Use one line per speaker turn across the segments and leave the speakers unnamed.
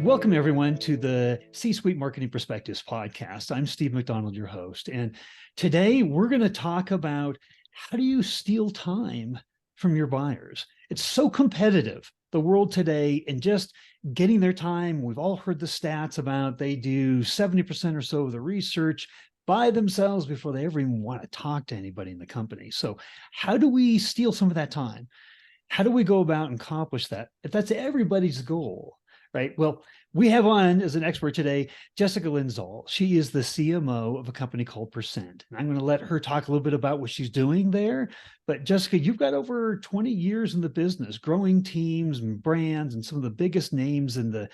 Welcome, everyone, to the C-Suite Marketing Perspectives podcast. I'm Steve McDonald, your host. And today we're going to talk about how do you steal time from your buyers? It's so competitive, the world today, and just getting their time. We've all heard the stats about they do 70% or so of the research by themselves before they ever even want to talk to anybody in the company. So how do we steal some of that time? How do we go about and accomplish that if that's everybody's goal? Right. Well, we have on as an expert today, Jessica Zall. She is the CMO of a company called Percent. And I'm going to let her talk a little bit about what she's doing there. But Jessica, you've got over 20 years in the business, growing teams and brands and some of the biggest names in the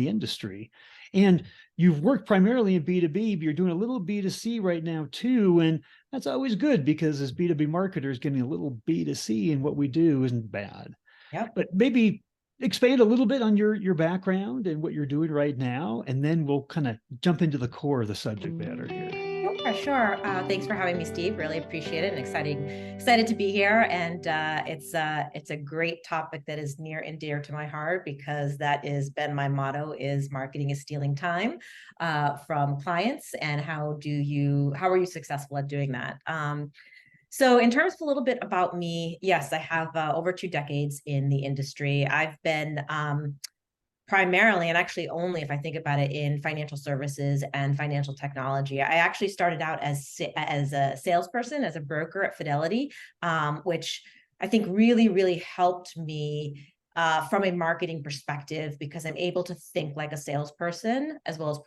industry. And you've worked primarily in B2B, but you're doing a little B2C right now too. And that's always good because as B2B marketers, getting a little B2C in what we do isn't bad.
Yep.
But maybe expand a little bit on your background and what you're doing right now, and then we'll kind of jump into the core of the subject matter here.
Sure. Thanks for having me, Steve. Really appreciate it and excited to be here. And it's a great topic that is near and dear to my heart because that has been my motto: is marketing is stealing time from clients, and how are you successful at doing that? So in terms of a little bit about me, yes, I have over 2 decades in the industry. I've been primarily, and actually only if I think about it, in financial services and financial technology. I actually started out as a salesperson, as a broker at Fidelity, which I think really, really helped me from a marketing perspective, because I'm able to think like a salesperson as well as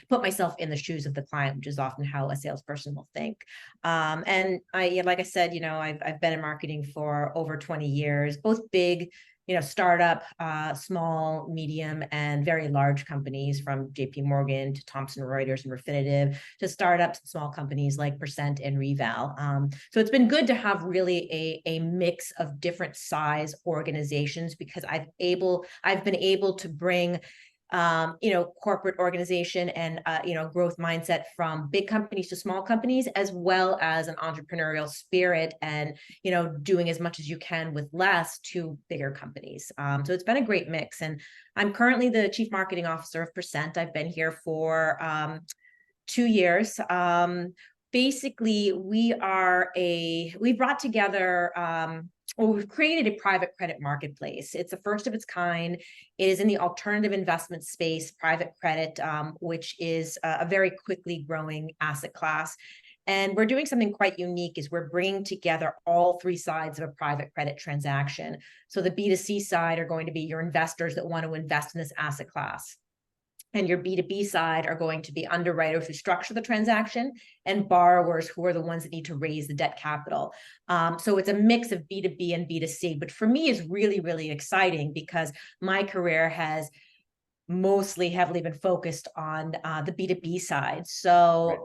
put myself in the shoes of the client, which is often how a salesperson will think. And like I said, I've been in marketing for over 20 years, both big, startup, small, medium, and very large companies, from JP Morgan to Thomson Reuters and Refinitiv, to startups and small companies like Percent and Reval. So it's been good to have really a mix of different size organizations, because I've been able to bring corporate organization and, growth mindset from big companies to small companies, as well as an entrepreneurial spirit and, doing as much as you can with less to bigger companies. So it's been a great mix. And I'm currently the Chief Marketing Officer of Percent. I've been here for 2 years. Basically, we brought together, we've created a private credit marketplace. It's the first of its kind. It is in the alternative investment space, private credit, which is a very quickly growing asset class. And we're doing something quite unique, is we're bringing together all 3 sides of a private credit transaction. So the B2C side are going to be your investors that want to invest in this asset class. And your B2B side are going to be underwriters who structure the transaction, and borrowers who are the ones that need to raise the debt capital. So it's a mix of B2B and B2C, but for me is really, really exciting because my career has mostly heavily been focused on the B2B side. So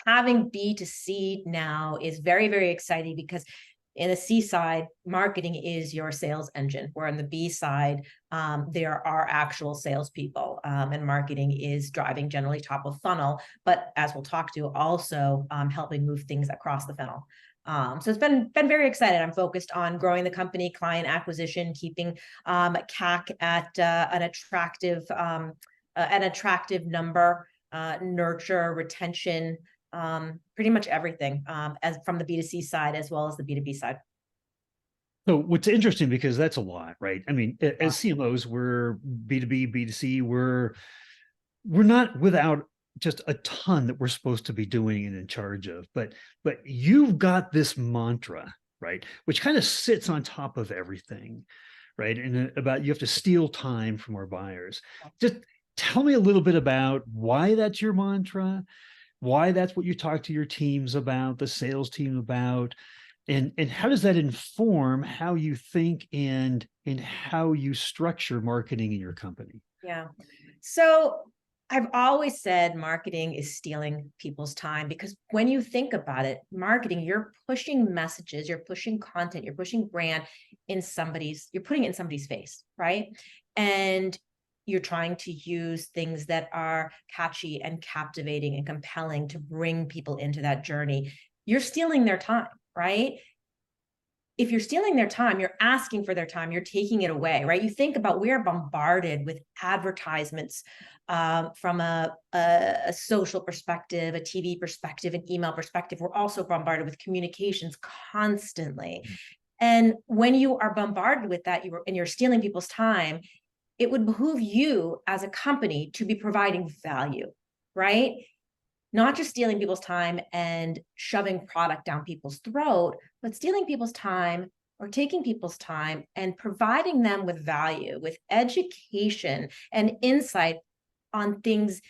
having B2C now is very, very exciting, because in the C side, marketing is your sales engine, where on the B side, there are actual salespeople, and marketing is driving generally top of funnel, but as we'll talk to, also helping move things across the funnel. So it's been very exciting. I'm focused on growing the company, client acquisition, keeping CAC at an attractive number, nurture, retention, pretty much everything, as from the B2C side as well as the B2B side.
So what's interesting, because that's a lot, right? I mean, as CMOs, we're B2B, B2C, we're not without just a ton that we're supposed to be doing and in charge of, but you've got this mantra, right, which kind of sits on top of everything, right? And about, you have to steal time from our buyers. Just tell me a little bit about why that's your mantra, why that's what you talk to your teams about, the sales team about, and how does that inform how you think and how you structure marketing in your company?
Yeah. So I've always said marketing is stealing people's time, because when you think about it, marketing, you're pushing messages, you're pushing content, you're pushing brand you're putting it in somebody's face, right? And you're trying to use things that are catchy and captivating and compelling to bring people into that journey. You're stealing their time, right? if you're stealing their time, you're asking for their time, you're taking it away, right? You think about, we are bombarded with advertisements from a social perspective, a TV perspective, an email perspective. We're also bombarded with communications constantly. And when you are bombarded with that, and you're stealing people's time, it would behoove you as a company to be providing value, right? Not just stealing people's time and shoving product down people's throat, but stealing people's time or taking people's time and providing them with value, with education and insight on things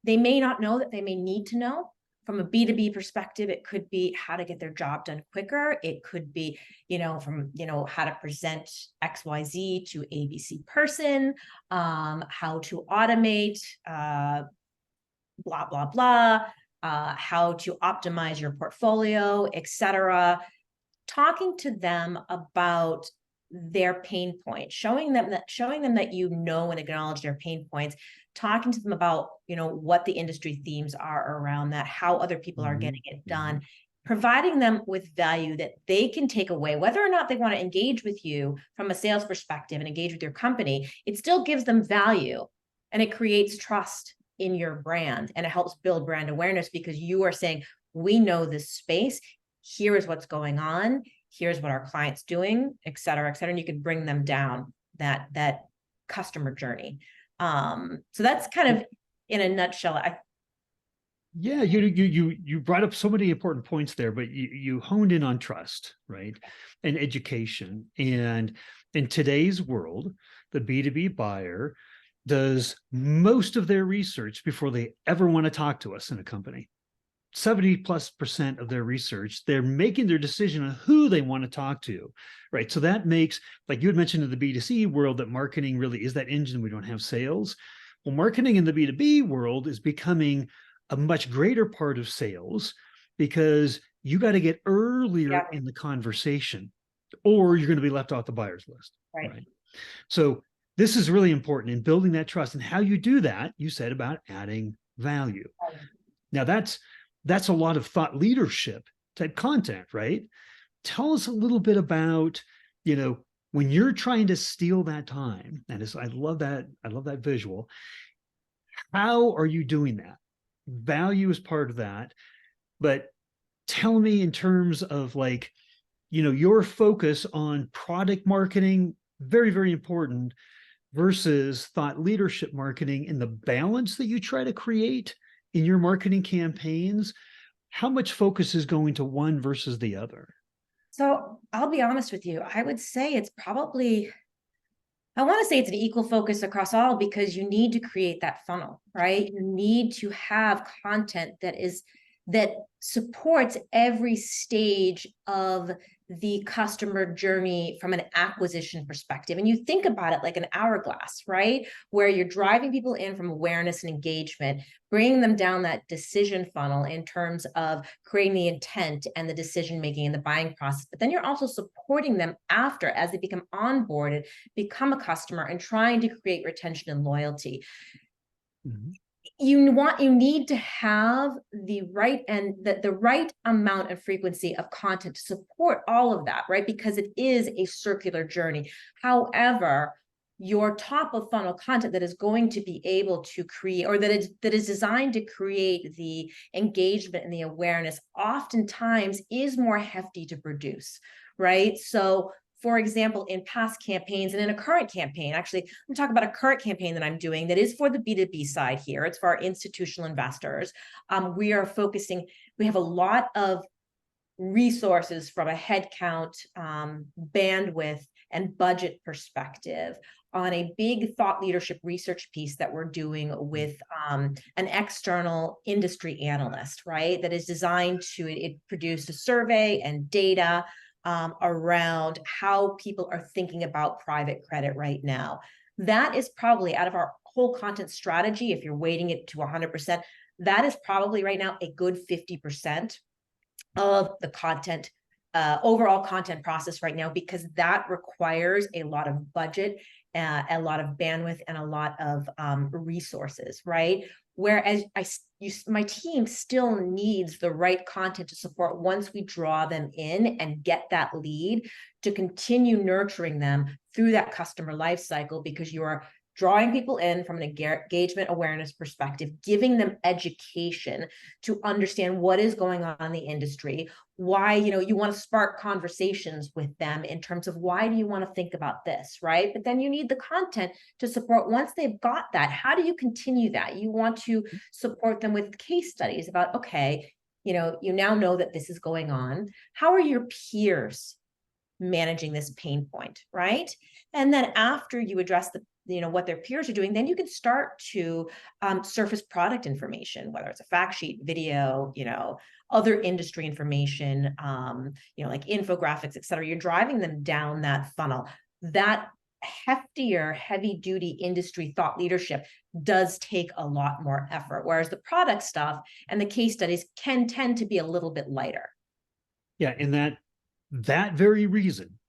they may not know that they may need to know. From a B2B perspective, it could be how to get their job done quicker. It could be, from, how to present XYZ to ABC person, how to automate, blah, blah, blah, how to optimize your portfolio, etc. Talking to them about their pain points, showing them that and acknowledge their pain points, talking to them about what the industry themes are around that, how other people are getting it done, providing them with value that they can take away, whether or not they want to engage with you from a sales perspective and engage with your company. It still gives them value, and it creates trust in your brand, and it helps build brand awareness because you are saying, we know this space, here is what's going on, here's what our client's doing, et cetera, and you can bring them down that customer journey. So that's kind of in a nutshell.
Yeah, you brought up so many important points there, but you honed in on trust, right? And education. And in today's world, the B2B buyer does most of their research before they ever want to talk to us in a company. 70+% of their research, they're making their decision on who they want to talk to, right? So that makes, like you had mentioned in the B2C world, that marketing really is that engine. We don't have sales. Well, marketing in the B2B world is becoming a much greater part of sales because you got to get earlier in the conversation or you're going to be left off the buyer's list, right? So this is really important in building that trust. And how you do that, you said about adding value. Now that's a lot of thought leadership type content, right? Tell us a little bit about, when you're trying to steal that time, and I love that visual. How are you doing that? Value is part of that, but tell me in terms of your focus on product marketing, very, very important, versus thought leadership marketing, and the balance that you try to create in your marketing campaigns. How much focus is going to one versus the other?
So I'll be honest with you. I would say it's probably, I want to say it's an equal focus across all, because you need to create that funnel, right? You need to have content that supports every stage of the customer journey from an acquisition perspective. And you think about it like an hourglass, right? Where you're driving people in from awareness and engagement, bringing them down that decision funnel in terms of creating the intent and the decision-making and the buying process. But then you're also supporting them after, as they become onboarded, become a customer, and trying to create retention and loyalty. You need to have the right amount and frequency of content to support all of that, right? Because it is a circular journey. However, your top of funnel content that is going to be able to create, or that is designed to create the engagement and the awareness, oftentimes is more hefty to produce, right? So for example, in past campaigns and in a current campaign, actually, I'm going to talk about a current campaign that I'm doing that is for the B2B side here. It's for our institutional investors. We have a lot of resources from a headcount, bandwidth, and budget perspective on a big thought leadership research piece that we're doing with an external industry analyst, right? That is designed to, it produced a survey and data around how people are thinking about private credit right now. That is probably, out of our whole content strategy, if you're weighting it to 100%, that is probably right now a good 50% of the content, overall content process right now, because that requires a lot of budget, a lot of bandwidth, and a lot of resources, right? Whereas my team still needs the right content to support once we draw them in and get that lead, to continue nurturing them through that customer life cycle, because you are drawing people in from an engagement awareness perspective, giving them education to understand what is going on in the industry, why, you want to spark conversations with them in terms of why do you want to think about this, right? But then you need the content to support once they've got that. How do you continue that? You want to support them with case studies about, okay, you now know that this is going on. How are your peers managing this pain point, right? And then after you address what their peers are doing, then you can start to surface product information, whether it's a fact sheet, video, other industry information, like infographics, et cetera. You're driving them down that funnel. That heftier, heavy duty industry thought leadership does take a lot more effort, whereas the product stuff and the case studies can tend to be a little bit lighter.
Yeah, and that very reason,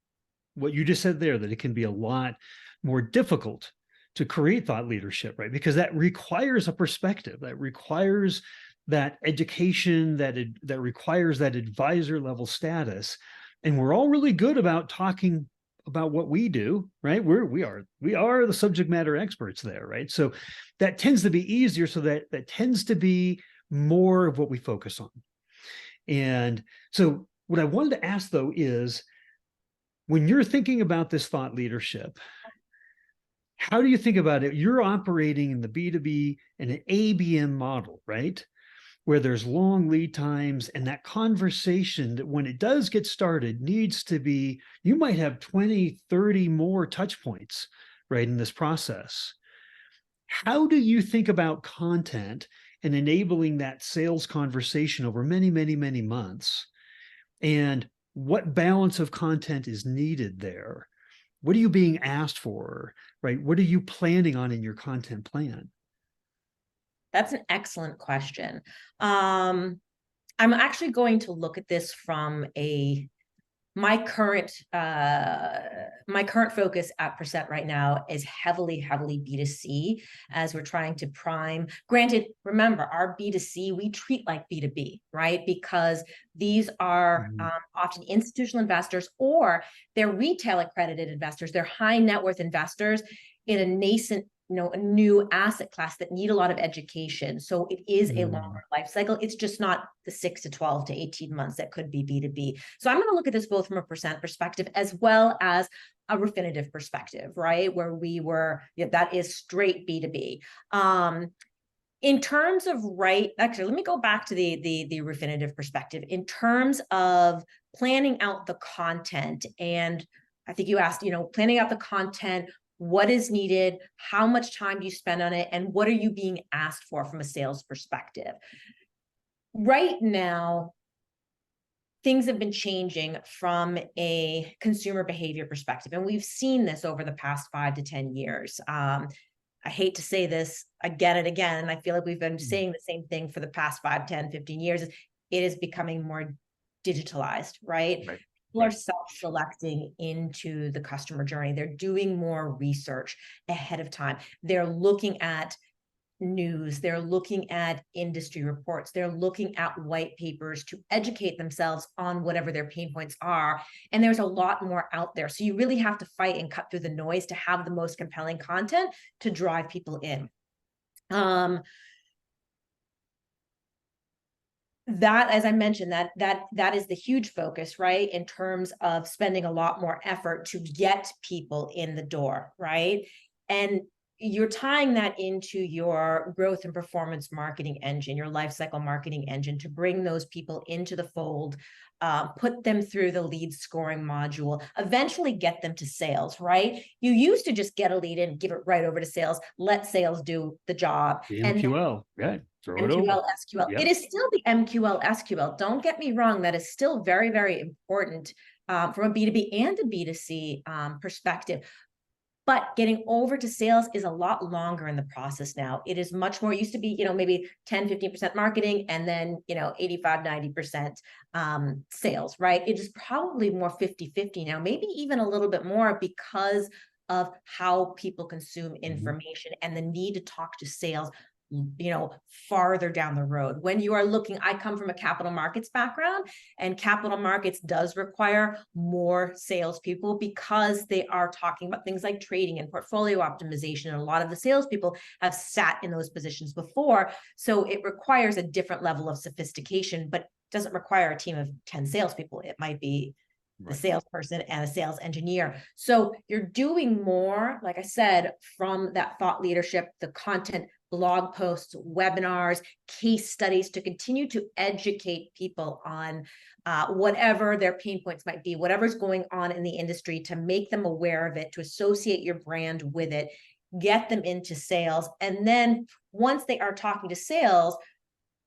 what you just said there, that it can be a lot more difficult to create thought leadership, right? Because that requires a perspective, that requires that education, that requires that advisor level status. And we're all really good about talking about what we do, right? We are the subject matter experts there, right? So that tends to be easier. So that tends to be more of what we focus on. And so what I wanted to ask though is, when you're thinking about this thought leadership, how do you think about it? You're operating in the B2B and an ABM model, right? Where there's long lead times, and that conversation that when it does get started needs to be, you might have 20, 30 more touch points, right, in this process. How do you think about content and enabling that sales conversation over many, many, many months? And what balance of content is needed there? What are you being asked for, right? What are you planning on in your content plan?
That's an excellent question. I'm actually going to look at this from my current focus at Percent right now is heavily B2C, as we're trying to prime. Granted, remember, our B2C, we treat like B2B, right? Because these are often institutional investors, or they're retail accredited investors. They're high net worth investors in a nascent, a new asset class that need a lot of education. So it is a longer life cycle. It's just not the 6 to 12 to 18 months that could be B2B. So I'm going to look at this both from a Percent perspective as well as a Refinitiv perspective, right? Where we were, that is straight B2B. In terms of actually, let me go back to the Refinitiv perspective. In terms of planning out the content, and I think you asked, planning out the content, what is needed, how much time do you spend on it, and what are you being asked for from a sales perspective? Right now, things have been changing from a consumer behavior perspective, and we've seen this over the past 5 to 10 years. I hate to say this again and again, and I feel like we've been saying the same thing for the past 5, 10, 15 years. It is becoming more digitalized, right? People are self-selecting into the customer journey. They're doing more research ahead of time. They're looking at news. They're looking at industry reports. They're looking at white papers to educate themselves on whatever their pain points are. And there's a lot more out there. So you really have to fight and cut through the noise to have the most compelling content to drive people in. That, as I mentioned, that is the huge focus, right? In terms of spending a lot more effort to get people in the door, right? And you're tying that into your growth and performance marketing engine, your lifecycle marketing engine, to bring those people into the fold, put them through the lead scoring module, eventually get them to sales, right? You used to just get a lead and give it right over to sales, let sales do the job.
The MQL, right? Throw it
MQL,
over.
SQL. Yep. It is still the MQL, SQL. Don't get me wrong. That is still very, very important from a B2B and a B2C perspective. But getting over to sales is a lot longer in the process now. It is much more, it used to be, maybe 10, 15% marketing and then, 85, 90% sales, right? It is probably more 50-50 now, maybe even a little bit more, because of how people consume information and the need to talk to sales farther down the road. When you are looking, I come from a capital markets background, and capital markets does require more salespeople because they are talking about things like trading and portfolio optimization. And a lot of the salespeople have sat in those positions before. So it requires a different level of sophistication, but doesn't require a team of 10 salespeople. It might be a salesperson and a sales engineer. So you're doing more, like I said, from that thought leadership, the content, blog posts, webinars, case studies, to continue to educate people on whatever their pain points might be, whatever's going on in the industry, to make them aware of it, to associate your brand with it, get them into sales. And then once they are talking to sales,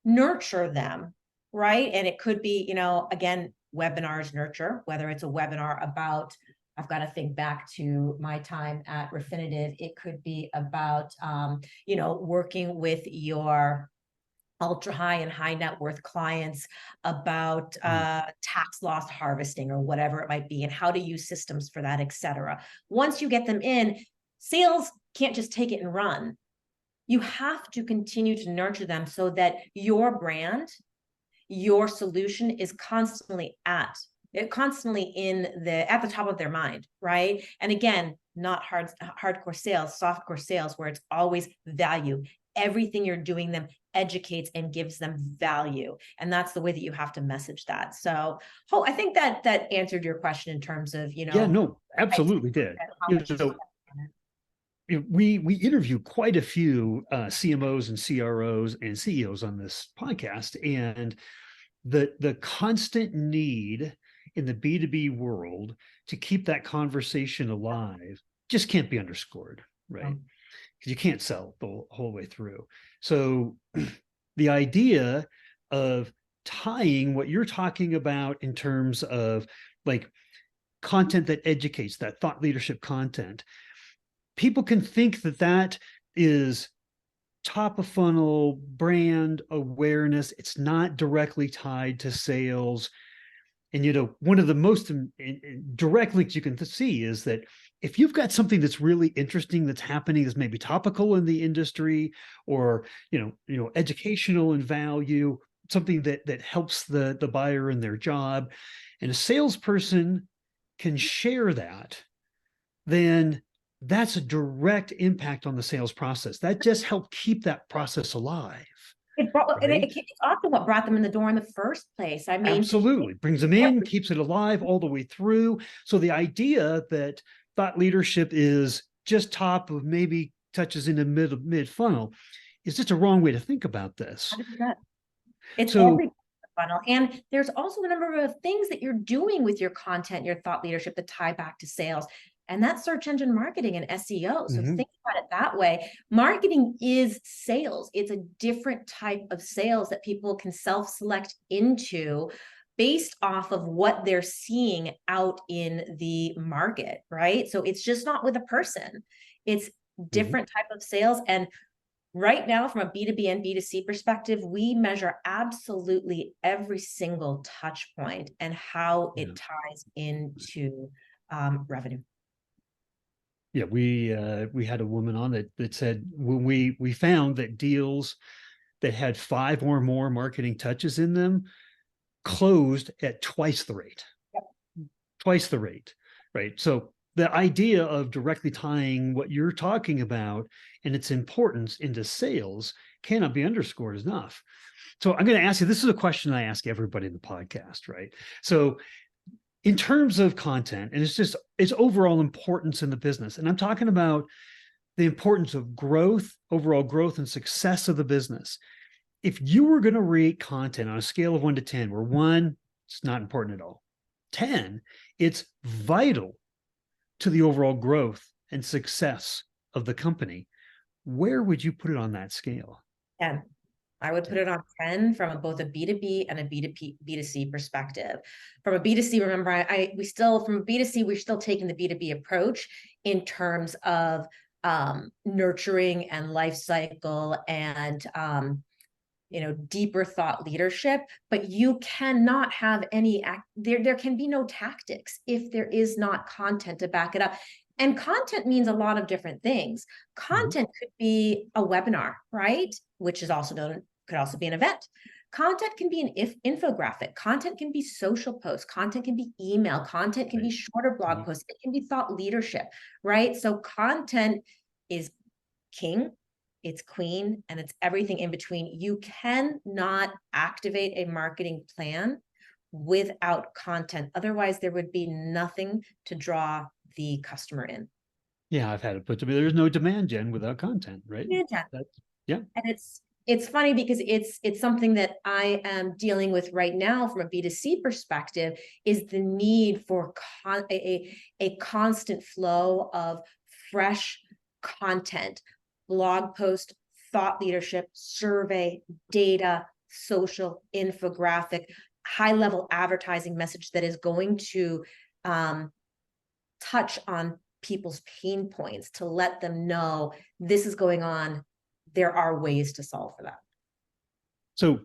nurture them, right? And it could be, again, webinars nurture, whether it's a webinar about, I've got to think back to my time at Refinitiv. It could be about, working with your ultra high and high net worth clients about tax loss harvesting or whatever it might be, and how to use systems for that, et cetera. Once you get them in, sales can't just take it and run. You have to continue to nurture them so that your brand, your solution is constantly at the top of their mind, right? And again, not hardcore sales, softcore sales, where it's always value. Everything you're doing them educates and gives them value. And that's the way that you have to message that. So I think that answered your question in terms of,
Yeah, no, absolutely did. We interview quite a few CMOs and CROs and CEOs on this podcast, and the constant need in the B2B world to keep that conversation alive just can't be underscored, right? Because you can't sell the whole way through. So the idea of tying what you're talking about in terms of like content that educates, that thought leadership content, people can think that is top of funnel brand awareness. It's not directly tied to sales. And, one of the most direct links you can see is that if you've got something that's really interesting that's happening, that's maybe topical in the industry, or, educational in value, something that helps the buyer in their job, and a salesperson can share that, then that's a direct impact on the sales process. That just helped keep that process alive.
It's often what brought them in the door in the first place. I mean,
absolutely brings them in, keeps it alive all the way through. So the idea that thought leadership is just top of, maybe touches in the mid funnel, is just a wrong way to think about this.
100%. It's every funnel. And there's also a number of things that you're doing with your content, your thought leadership, that tie back to sales. And that's search engine marketing and SEO. So think about it that way. Marketing is sales. It's a different type of sales that people can self-select into based off of what they're seeing out in the market, right? So it's just not with a person. It's different type of sales. And right now, from a B2B and B2C perspective, we measure absolutely every single touch point and how it ties into revenue.
Yeah, we had a woman on that said, when we found that deals that had 5 or more marketing touches in them closed at twice the rate. Twice the rate, right? So the idea of directly tying what you're talking about and its importance into sales cannot be underscored enough. So I'm going to ask you, this is a question I ask everybody in the podcast, right? So in terms of content, and it's overall importance in the business, and I'm talking about the importance of growth, overall growth and success of the business. If you were going to rate content on a scale of 1 to 10, where 1, it's not important at all, 10, it's vital to the overall growth and success of the company, where would you put it on that scale?
10. I would put it on 10 from both a B2B and a B2C perspective. From a B2C, remember, from a B2C, we're still taking the B2B approach in terms of nurturing and life cycle and deeper thought leadership, but you cannot have there can be no tactics if there is not content to back it up. And content means a lot of different things. Content could be a webinar, right? Which is also known, could also be an event. Content can be an infographic. Content can be social posts. Content can be email. Content can be shorter blog posts. It can be thought leadership, right? So content is king, it's queen, and it's everything in between. You cannot activate a marketing plan without content. Otherwise, there would be nothing to draw the customer in.
Yeah, I've had it put to me. There's no demand gen without content, right?
Yeah.
Yeah.
And it's funny because it's something that I am dealing with right now from a B2C perspective, is the need for a constant flow of fresh content, blog post, thought leadership, survey, data, social, infographic, high level advertising message that is going to touch on people's pain points, to let them know this is going on. There are ways to solve for that.
So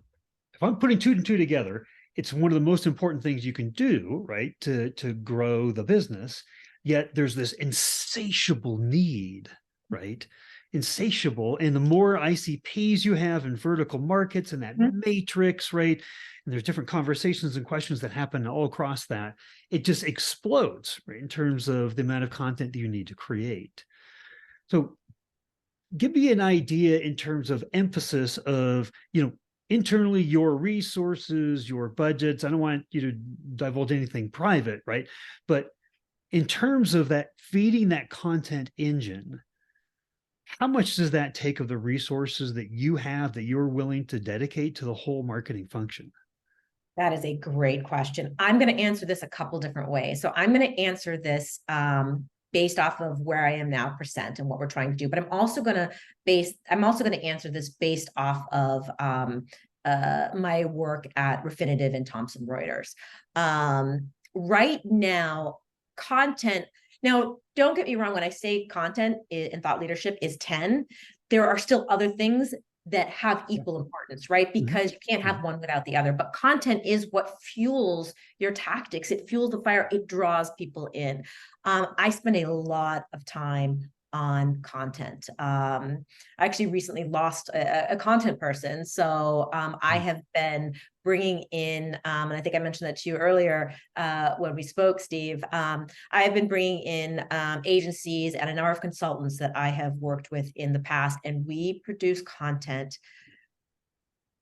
if I'm putting two and two together, it's one of the most important things you can do, right, to grow the business. Yet there's this insatiable need, right? Insatiable. And the more ICPs you have in vertical markets and that matrix, right? And there's different conversations and questions that happen all across that. It just explodes, right, in terms of the amount of content that you need to create. So give me an idea in terms of emphasis of, internally, your resources, your budgets. I don't want you to divulge anything private, right? But in terms of that, feeding that content engine, how much does that take of the resources that you have that you're willing to dedicate to the whole marketing function?
That is a great question. I'm going to answer this a couple different ways. So I'm going to answer this based off of where I am now, Percent, and what we're trying to do. But I'm also going to answer this based off of my work at Refinitiv and Thomson Reuters. Right now, content. Now, don't get me wrong. When I say content and thought leadership is 10, there are still other things that have equal importance, right? Because you can't have one without the other. But content is what fuels your tactics. It fuels the fire. It draws people in. I spend a lot of time on content. I actually recently lost a content person. So I have been bringing in, and I think I mentioned that to you earlier when we spoke, Steve, I have been bringing in agencies and a number of consultants that I have worked with in the past, and we produce content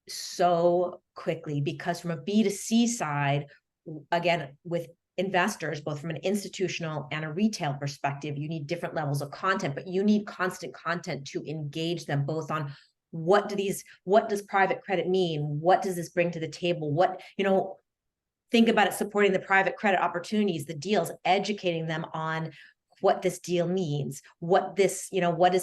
so quickly because from a B2C side, again, with investors, both from an institutional and a retail perspective, you need different levels of content, but you need constant content to engage them both on what does private credit mean? What does this bring to the table? Think about it, supporting the private credit opportunities, the deals, educating them on what this deal means, what does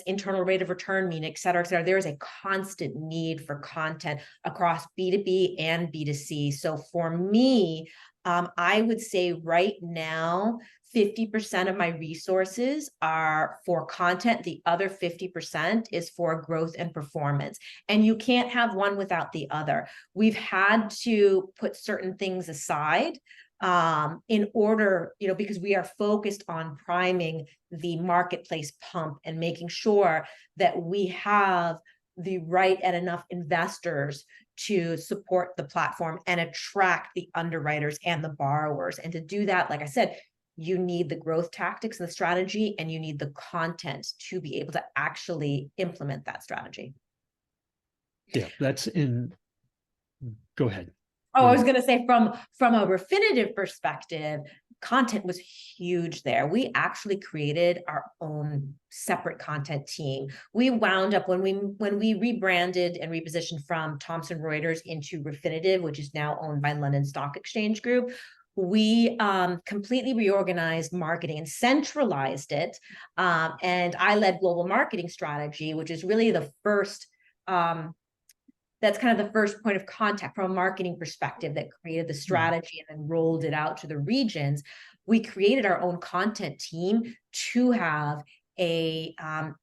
internal rate of return mean, et cetera, et cetera. There is a constant need for content across B2B and B2C. So for me, I would say right now, 50% of my resources are for content. The other 50% is for growth and performance. And you can't have one without the other. We've had to put certain things aside in order, because we are focused on priming the marketplace pump and making sure that we have the right and enough investors to support the platform and attract the underwriters and the borrowers. And to do that, like I said, you need the growth tactics and the strategy, and you need the content to be able to actually implement that strategy.
Yeah, go ahead.
Oh, I was going to say from a Refinitiv perspective, content was huge there. We actually created our own separate content team. We wound up when we rebranded and repositioned from Thomson Reuters into Refinitiv, which is now owned by London Stock Exchange Group. We completely reorganized marketing and centralized it. And I led global marketing strategy, which is really the first that's kind of the first point of contact from a marketing perspective that created the strategy and then rolled it out to the regions. We created our own content team to have an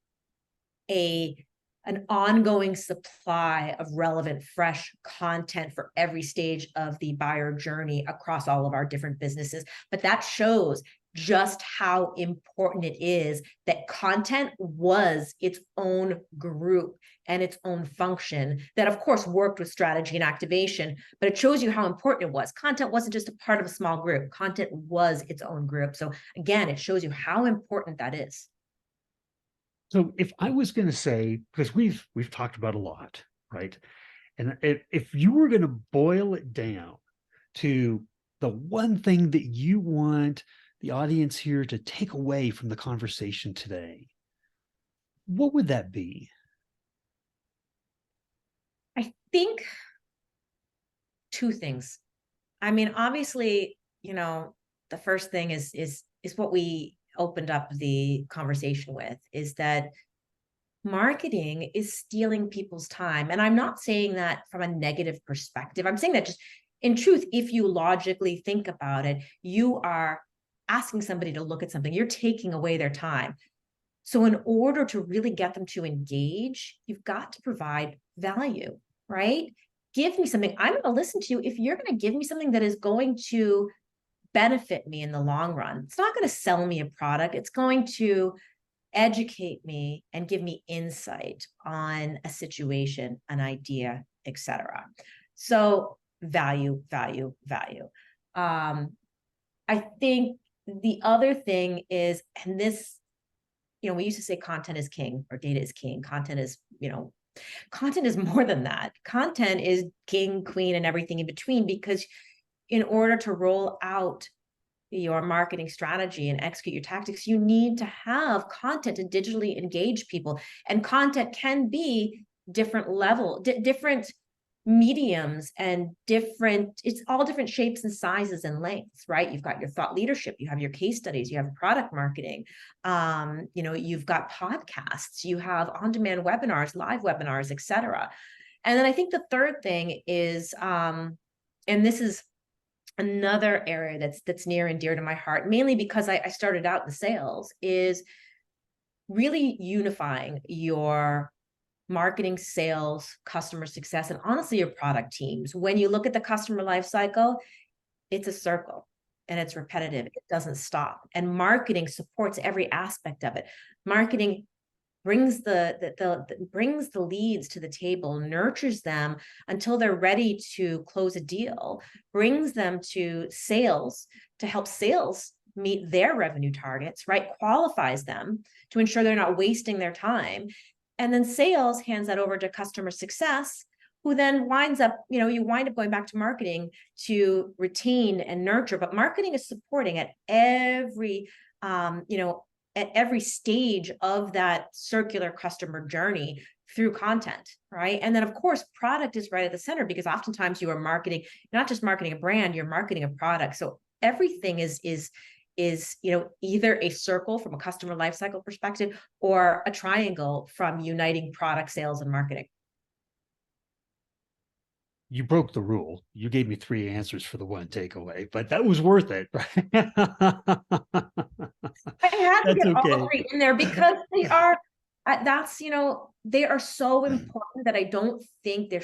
ongoing supply of relevant, fresh content for every stage of the buyer journey across all of our different businesses. But that shows just how important it is that content was its own group and its own function that, of course, worked with strategy and activation, but it shows you how important it was. Content wasn't just a part of a small group. Content was its own group. So again, it shows you how important that is.
So if I was going to say, because we've talked about a lot, right? And if you were going to boil it down to the one thing that you want the audience here to take away from the conversation today, what would that be?
I think two things. I mean, obviously, the first thing is what we opened up the conversation with, is that marketing is stealing people's time. And I'm not saying that from a negative perspective. I'm saying that just in truth, if you logically think about it, you are asking somebody to look at something, you're taking away their time. So in order to really get them to engage, you've got to provide value, right? Give me something. I'm going to listen to you if you're going to give me something that is going to benefit me in the long run. It's not going to sell me a product. It's going to educate me and give me insight on a situation, an idea, etc. So value, value, value. I think the other thing is, and this, we used to say content is king or data is king. Content is, content is more than that. Content is king, queen, and everything in between, because in order to roll out your marketing strategy and execute your tactics, you need to have content to digitally engage people. And content can be different different mediums and it's all different shapes and sizes and lengths, right? You've got your thought leadership, you have your case studies, you have product marketing, you've got podcasts, you have on-demand webinars, live webinars, etc. And then I think the third thing is, and this is another area that's near and dear to my heart, mainly because I started out in sales, is really unifying your marketing, sales, customer success, and honestly, your product teams. When you look at the customer life cycle, it's a circle and it's repetitive. It doesn't stop. And marketing supports every aspect of it. Marketing brings brings the leads to the table, nurtures them until they're ready to close a deal, brings them to sales to help sales meet their revenue targets, right? Qualifies them to ensure they're not wasting their time. And then sales hands that over to customer success, who then winds up, you wind up going back to marketing to retain and nurture. But marketing is supporting at every, at every stage of that circular customer journey through content, right? And then of course, product is right at the center, because oftentimes you are marketing, not just marketing a brand, you're marketing a product. So everything is either a circle from a customer lifecycle perspective or a triangle from uniting product, sales, and marketing.
You broke the rule. You gave me 3 answers for the one takeaway, but that was worth it.
I had to get all 3 in there because they are, they are so important that I don't think there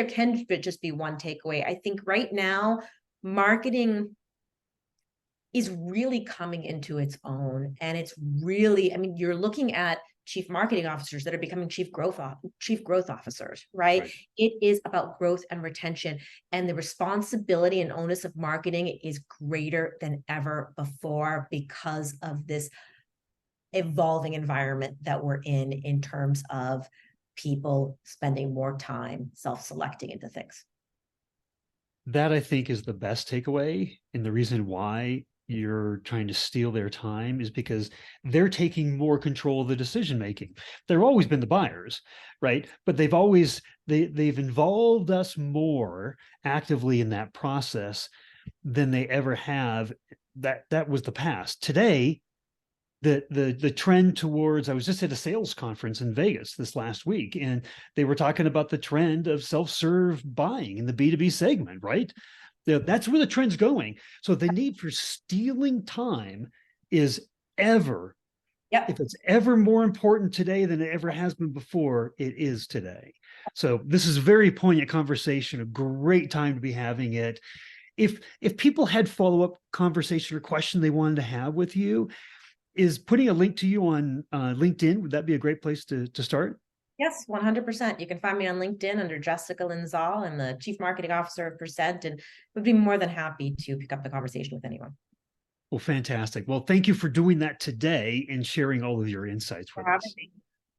can just be one takeaway. I think right now, marketing is really coming into its own. And it's really, you're looking at chief marketing officers that are becoming chief growth officers, right? It is about growth and retention, and the responsibility and onus of marketing is greater than ever before because of this evolving environment that we're in terms of people spending more time self-selecting into things.
That, I think, is the best takeaway. And the reason why you're trying to steal their time is because they're taking more control of the decision making. They've always been the buyers, right? But they've involved us more actively in that process than they ever have. That was the past. Today, the trend towards, I was just at a sales conference in Vegas this last week, and they were talking about the trend of self-serve buying in the B2B segment, right? That's where the trend's going. So the need for stealing time is ever, if it's ever more important today than it ever has been before, it is today. So this is a very poignant conversation, a great time to be having it. if people had follow-up conversation or question they wanted to have with you, is putting a link to you on LinkedIn, would that be a great place to start?
Yes, 100%. You can find me on LinkedIn under Jessica Lynn Zall. I'm the Chief Marketing Officer of Percent, and would be more than happy to pick up the conversation with anyone.
Well, fantastic. Well, thank you for doing that today and sharing all of your insights
For
with
having
us.
me.